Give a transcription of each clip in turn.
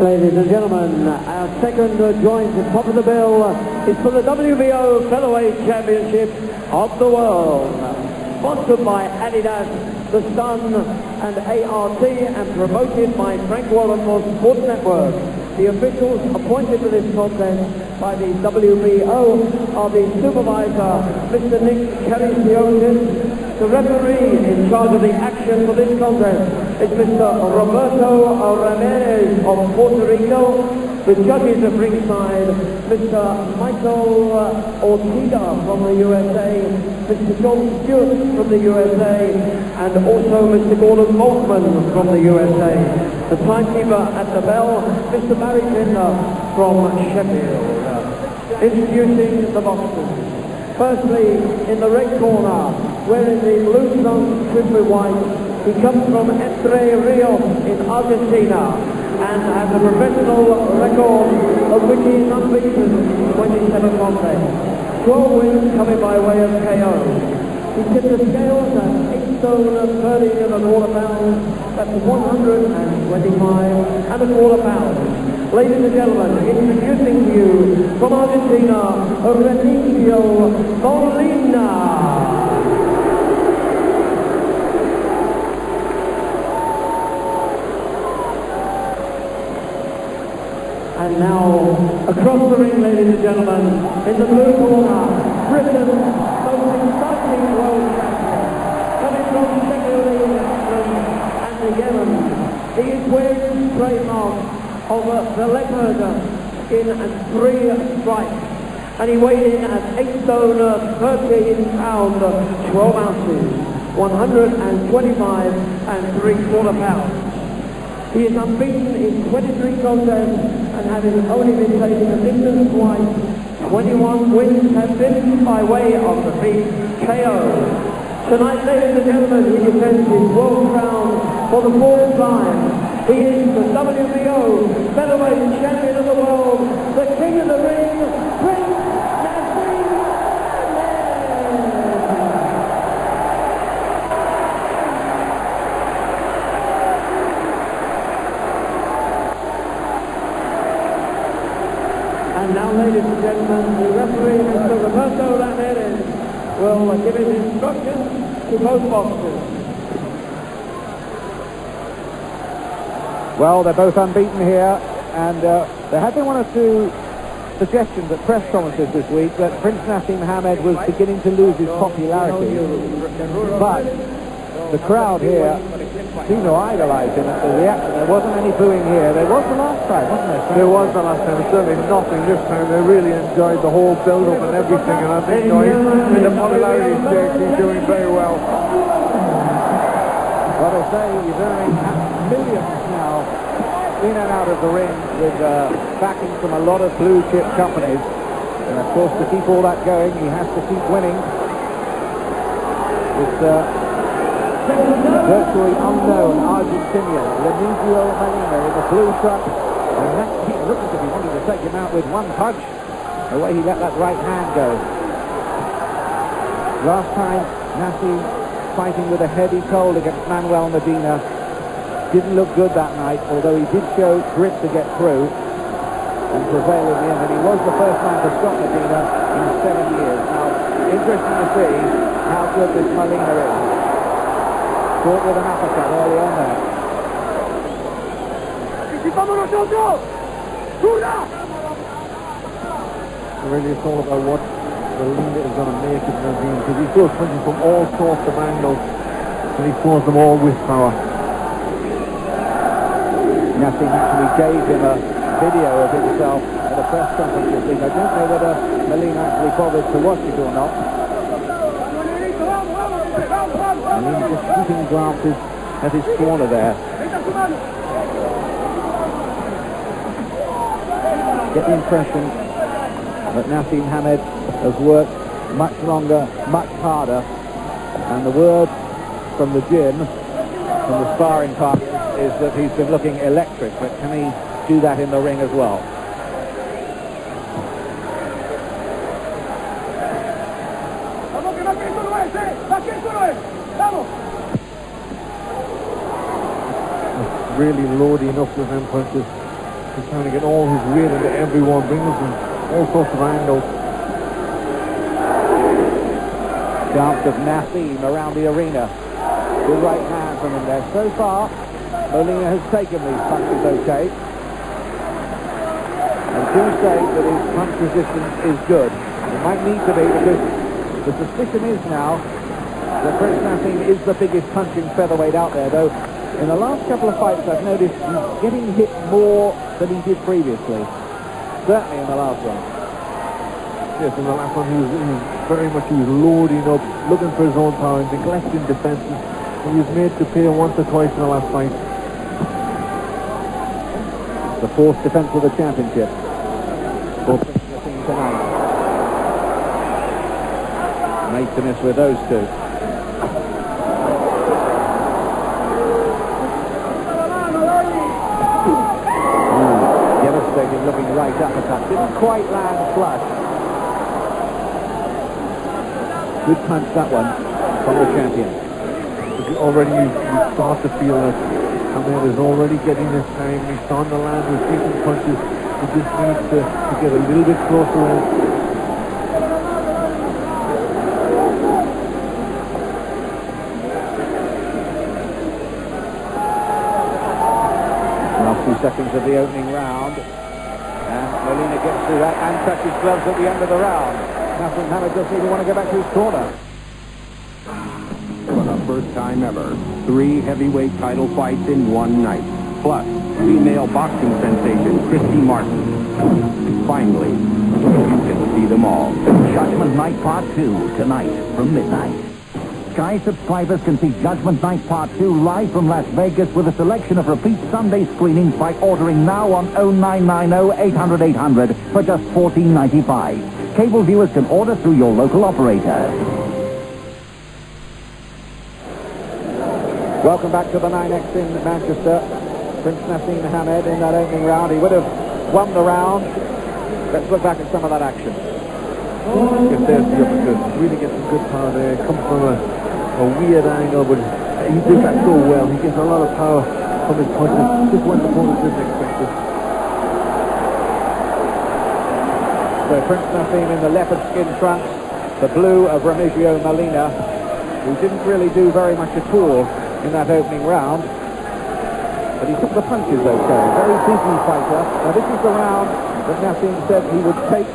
Ladies and gentlemen, our second joint at top of the bill is for the WBO Featherweight Championship of the World. Sponsored by Adidas, The Sun and ART and promoted by Frank Wallenmore Sports Network. The officials appointed to this contest by the WBO are the supervisor, Mr. Nick Cariciotis. The referee in charge of the action for this contest is Mr. Roberto Ramirez of Puerto Rico. The judges at ringside, Mr. Michael Ortega from the USA, Mr. John Stewart from the USA, and also Mr. Gordon Maltman from the USA. The timekeeper at the bell, Mr. Barry Pinder from Sheffield. Introducing the boxers. Firstly, in the red corner, wearing the blue trunks trimmed with white, he comes from Entre Rios in Argentina and has a professional record of which he is unbeaten in 27 contests. 12 wins coming by way of KO. He tipped the scales at 8 stone 30 and a quarter pounds. That's 125 and a quarter pounds. Ladies and gentlemen, introducing to you from Argentina, Remigio Molina. And now, across the ring, ladies and gentlemen, in the blue corner, Britain's most exciting world champion, coming from Sheffield, England, and the Yemen. He is wearing the trademark of the leopard skin and 3 stripes. And he weighed in at 8 stone 13 pounds 12 ounces, 125 and 3/4 pounds. He is unbeaten in 23 contests and having only been taken a distance twice, 21 wins have been by way of the big KO. Tonight, ladies and gentlemen, he defends his world crown for the 4th time. He is the WBO Featherweight Champion of the World, the King of the Ring, Prince Naseem. And now, ladies and gentlemen, the referee, Mr. Roberto Ramirez, will give his instructions to both boxers. Well, they're both unbeaten here, and there have been 1 or 2 suggestions at press conferences this week that Prince Naseem Hamed was beginning to lose his popularity. But the crowd here seemed to idolize him at the reaction. There wasn't any booing here. There was the last time, wasn't there? There was the last time, certainly nothing this time. They really enjoyed the whole build-up and everything, and I think in the popularity stakes he's doing very well. Well, they say he's earning millions now in and out of the ring with backing from a lot of blue-chip companies. And of course, to keep all that going, he has to keep winning. This virtually unknown Argentinian, Remigio Molina, in the blue truck. And that he looked as if he wanted to take him out with one punch, the way he let that right hand go. Last time, Naseem fighting with a heavy cold against Manuel Medina. Didn't look good that night, although he did show grit to get through and prevail in the end. And he was the first man to stop Medina in 7 years. Now, interesting to see how good this Molina is. Caught with an uppercut early on there. Really, it's all about what Molina is going to make it, Naseem, because he throws punches from all sorts of angles, and he throws them all with power. Naseem actually gave him a video of himself at a press conference this week. I don't know whether Molina actually bothered to watch it or not. Molina just shooting glances at his corner there. Get the impression that Naseem Hamed has worked much longer, much harder, and the word from the gym, from the sparring partners, is that he's been looking electric, but can he do that in the ring as well? Really loading up with them punches. He's trying to get all his weight into everyone, brings them all sorts of angles. Chance of Naseem around the arena. Good right hand from him there. So far, Molina has taken these punches okay. And do say that his punch resistance is good. It might need to be, because the suspicion is now that Prince Naseem is the biggest punching featherweight out there, though in the last couple of fights I've noticed he's getting hit more than he did previously. Certainly in the last one. Yes, in the last one he was loading up, looking for his own power, neglecting defenses. He was made to pay once or twice in the last fight. The fourth defense of the championship for Prince Naseem tonight. Made to miss with those two. Devastating looking right uppercut. Didn't quite land flush. Good punch, that one, from the champion. Already you start to feel that Hamed is already getting his time. He's starting to land with decent punches. He just needs to get a little bit closer in. Last 2 seconds of the opening round. And Molina gets through that and touches gloves at the end of the round. Naseem Hamed doesn't even want to go back to his corner. For the first time ever, 3 heavyweight title fights in one night. Plus, female boxing sensation Christy Martin. Finally, you can see them all. Judgment Night Part 2, tonight from midnight. Sky subscribers can see Judgment Night Part 2 live from Las Vegas with a selection of repeat Sunday screenings by ordering now on 0990-800-800 for just $14.95. Cable viewers can order through your local operator. Welcome back to the 9X in Manchester. Prince Naseem Hamed in that opening round. He would have won the round. Let's look back at some of that action. If there's the uppercut, really gets some good power there. Comes from a weird angle, but he did that so well. He gets a lot of power from his punches, just when the opponent didn't expect it. So Prince Naseem in the leopard skin trunks, the blue of Remigio Molina, who didn't really do very much at all in that opening round. But he took the punches okay. Very busy fighter. Now this is the round that Naseem said he would take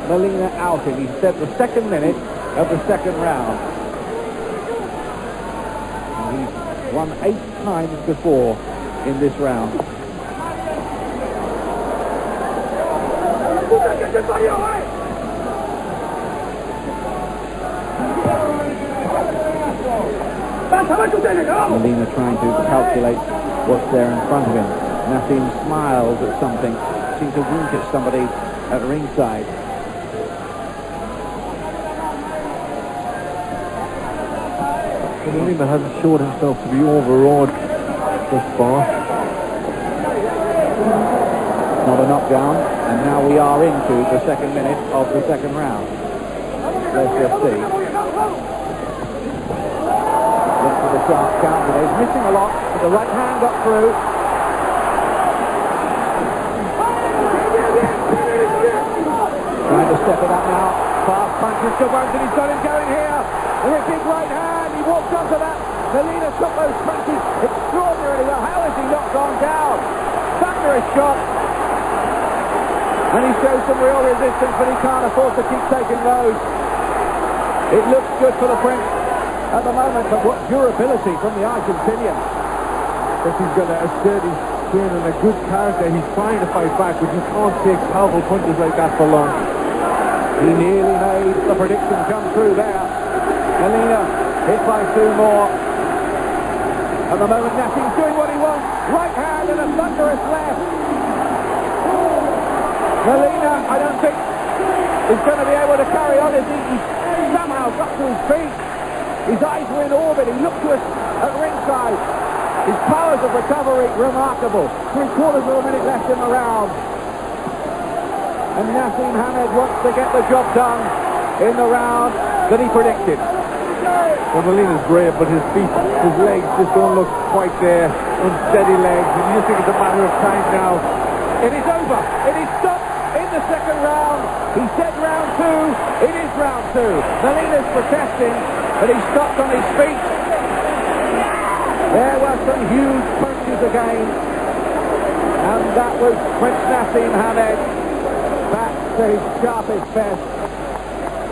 Molina out in. He said the second minute of the second round. And he's won 8 times before in this round. Molina trying to calculate what's there in front of him. Naseem smiles at something, seems to wink at somebody at ringside. Molina hasn't showed himself to be overawed thus far. Not a knockdown, and now we are into the second minute of the second round. Let's just see. Look for the sharp counter. He's missing a lot, but the right hand got through. Trying to step it up now. Fast punches to Burns, and he's got him going here. With a big right hand, he walked onto that. Molina took those punches extraordinarily well. How is he not gone down? Thunderous shot. And he shows some real resistance, but he can't afford to keep taking those. It looks good for the Prince at the moment, but what durability from the Argentinian. But he's got a sturdy chin and a good character. He's trying to fight back, but you can't take powerful punches like that for long. He nearly made the prediction come true there. Molina hit by 2 more. At the moment, Naseem's doing what he wants. Right hand and a thunderous left. Molina, I don't think, is going to be able to carry on. He somehow got to his feet. His eyes were in orbit. He looked to us at ringside. His powers of recovery, remarkable. 3/4 of a minute left in the round. And Naseem Hamed wants to get the job done in the round that he predicted. Well, Molina's great, but his feet, his legs just don't look quite there. Unsteady legs, and you think it's a matter of time now It is over. It is stopped in the second round. He said round two. It is round two. Molina's protesting, but he stopped on his feet. There were some huge punches again. And that was Prince Naseem Hamed back to his sharpest best.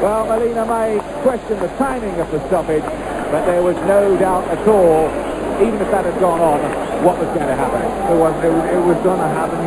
Well, Molina may question the timing of the stoppage, but there was no doubt at all, even if that had gone on, what was going to happen. It was going to happen.